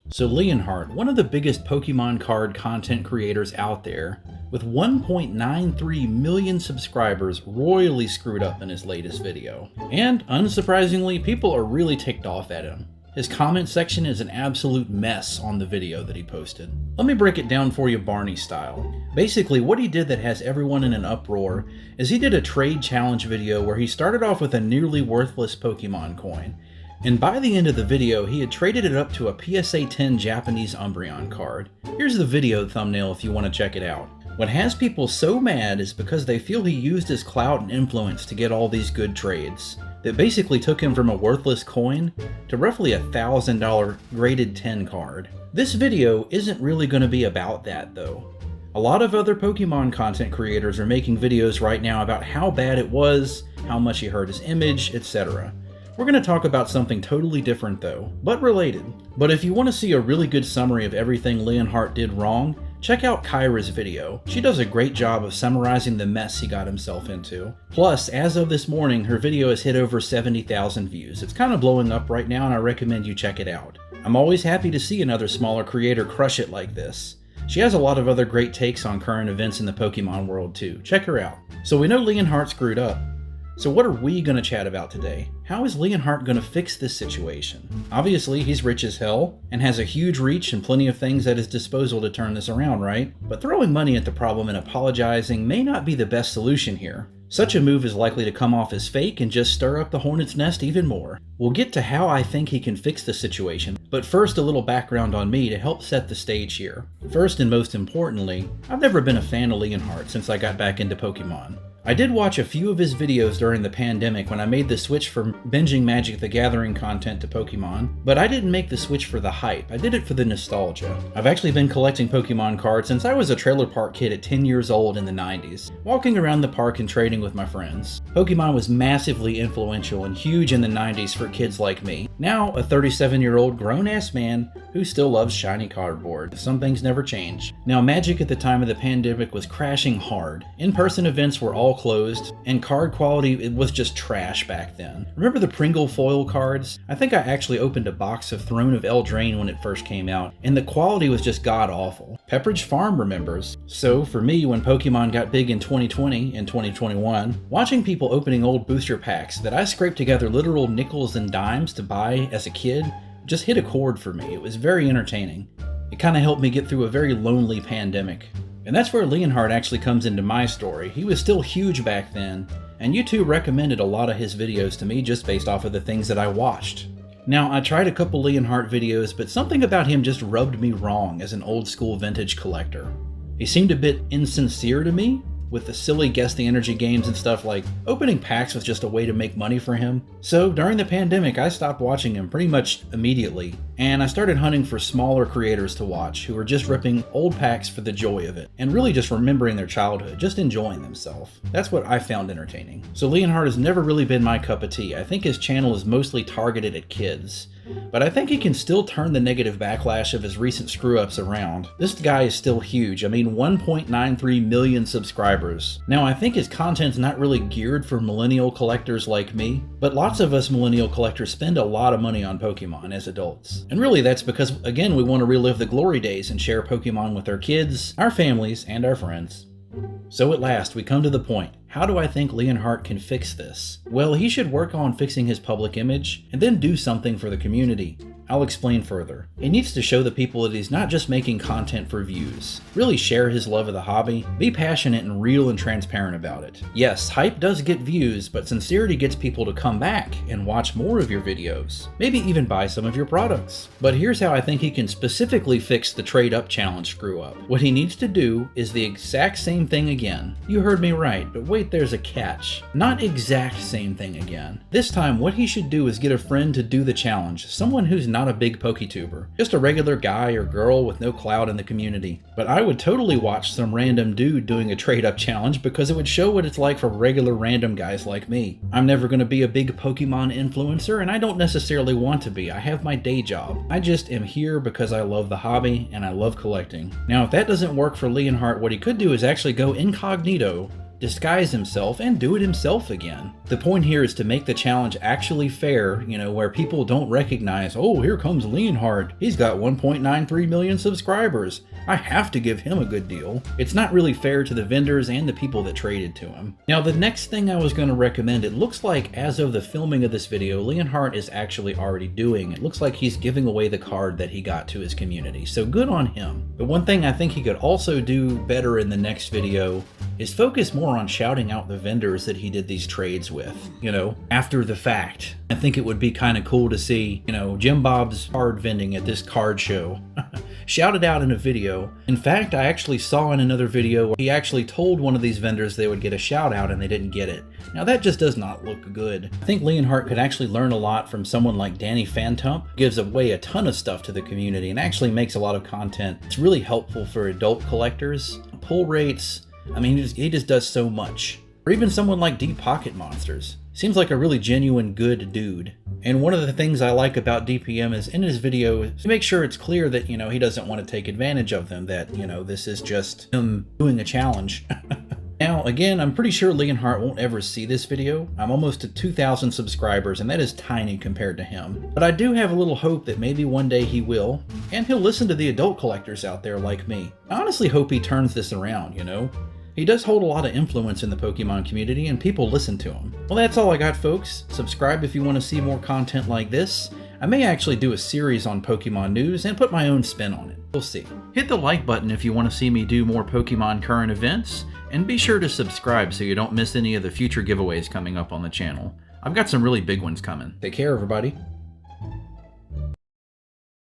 So Leon Hart, one of the biggest Pokemon card content creators out there, with 1.93 million subscribers, royally screwed up in his latest video. And, unsurprisingly, people are really ticked off at him. His comment section is an absolute mess on the video that he posted. Let me break it down for you Barney style. Basically, what he did that has everyone in an uproar is he did a trade challenge video where he started off with a nearly worthless Pokemon coin. And by the end of the video, he had traded it up to a PSA 10 Japanese Umbreon card. Here's the video thumbnail if you want to check it out. What has people so mad is because they feel he used his clout and influence to get all these good trades that basically took him from a worthless coin to roughly a $1,000 graded 10 card. This video isn't really going to be about that though. A lot of other Pokemon content creators are making videos right now about how bad it was, how much he hurt his image, etc. We're going to talk about something totally different though, but related. But if you want to see a really good summary of everything Leon Hart did wrong, check out Kyra's video. She does a great job of summarizing the mess he got himself into. Plus, as of this morning, her video has hit over 70,000 views. It's kind of blowing up right now and I recommend you check it out. I'm always happy to see another smaller creator crush it like this. She has a lot of other great takes on current events in the Pokemon world too. Check her out. So we know Leon Hart screwed up. So what are we going to chat about today? How is Leon Hart going to fix this situation? Obviously, he's rich as hell, and has a huge reach and plenty of things at his disposal to turn this around, right? But throwing money at the problem and apologizing may not be the best solution here. Such a move is likely to come off as fake and just stir up the hornet's nest even more. We'll get to how I think he can fix the situation, but first a little background on me to help set the stage here. First and most importantly, I've never been a fan of Leon Hart since I got back into Pokemon. I did watch a few of his videos during the pandemic when I made the switch from binging Magic the Gathering content to Pokemon, but I didn't make the switch for the hype, I did it for the nostalgia. I've actually been collecting Pokemon cards since I was a trailer park kid at 10 years old in the 90s, walking around the park and trading with my friends. Pokemon was massively influential and huge in the 90s for kids like me. Now, a 37-year-old grown-ass man who still loves shiny cardboard. Some things never change. Now, Magic at the time of the pandemic was crashing hard. In-person events were all closed, and card quality, it was just trash back then. Remember the Pringle foil cards? I think I actually opened a box of Throne of Eldraine when it first came out, and the quality was just god-awful. Pepperidge Farm remembers. So, for me, when Pokemon got big in 2020 and 2021, watching people opening old booster packs that I scraped together literal nickels and dimes to buy as a kid just hit a chord for me. It was very entertaining. It kind of helped me get through a very lonely pandemic. And that's where Leon Hart actually comes into my story. He was still huge back then, and YouTube recommended a lot of his videos to me just based off of the things that I watched. Now, I tried a couple Leon Hart videos, but something about him just rubbed me wrong as an old school vintage collector. He seemed a bit insincere to me, with the silly guess the energy games and stuff. Like opening packs was just a way to make money for him. So during the pandemic, I stopped watching him pretty much immediately, and I started hunting for smaller creators to watch who were just ripping old packs for the joy of it, and really just remembering their childhood, just enjoying themselves. That's what I found entertaining. So Leon Hart has never really been my cup of tea. I think his channel is mostly targeted at kids. But I think he can still turn the negative backlash of his recent screw-ups around. This guy is still huge. I mean, 1.93 million subscribers. Now, I think his content's not really geared for millennial collectors like me, but lots of us millennial collectors spend a lot of money on Pokemon as adults. And really that's because, again, we want to relive the glory days and share Pokemon with our kids, our families, and our friends. So at last, we come to the point. How do I think Leon Hart can fix this? Well, he should work on fixing his public image, and then do something for the community. I'll explain further. He needs to show the people that he's not just making content for views. Really share his love of the hobby, be passionate and real and transparent about it. Yes, hype does get views, but sincerity gets people to come back and watch more of your videos. Maybe even buy some of your products. But here's how I think he can specifically fix the trade up challenge screw up. What he needs to do is the exact same thing again. You heard me right, but wait, there's a catch. Not exact same thing again. This time, what he should do is get a friend to do the challenge, someone who's not a big PokeTuber, just a regular guy or girl with no clout in the community. But I would totally watch some random dude doing a trade-up challenge because it would show what it's like for regular random guys like me. I'm never going to be a big Pokemon influencer, and I don't necessarily want to be. I have my day job. I just am here because I love the hobby and I love collecting. Now, if that doesn't work for Leon Hart, what he could do is actually go incognito, disguise himself and do it himself again. The point here is to make the challenge actually fair, you know, where people don't recognize, oh, here comes Leon Hart. He's got 1.93 million subscribers. I have to give him a good deal. It's not really fair to the vendors and the people that traded to him. Now, the next thing I was going to recommend, it looks like as of the filming of this video, Leon Hart is actually already doing. It looks like he's giving away the card that he got to his community. So good on him. But one thing I think he could also do better in the next video is focus more on shouting out the vendors that he did these trades with, you know, after the fact. I think it would be kind of cool to see, you know, Jim Bob's card vending at this card show shouted out in a video. In fact, I actually saw in another video where he actually told one of these vendors they would get a shout out and they didn't get it. Now that just does not look good. I think Leon Hart could actually learn a lot from someone like Danny Phantump, who gives away a ton of stuff to the community and actually makes a lot of content. It's really helpful for adult collectors. Pull rates, I mean, he just does so much. Or even someone like Deep Pocket Monsters. Seems like a really genuine good dude. And one of the things I like about DPM is in his video, he makes sure it's clear that, you know, he doesn't want to take advantage of them, that, you know, this is just him doing a challenge. Now, again, I'm pretty sure Leon Hart won't ever see this video. I'm almost at 2,000 subscribers, and that is tiny compared to him. But I do have a little hope that maybe one day he will, and he'll listen to the adult collectors out there like me. I honestly hope he turns this around, you know? He does hold a lot of influence in the Pokemon community, and people listen to him. Well, that's all I got, folks. Subscribe if you want to see more content like this. I may actually do a series on Pokemon news and put my own spin on it. We'll see. Hit the like button if you want to see me do more Pokemon current events, and be sure to subscribe so you don't miss any of the future giveaways coming up on the channel. I've got some really big ones coming. Take care, everybody.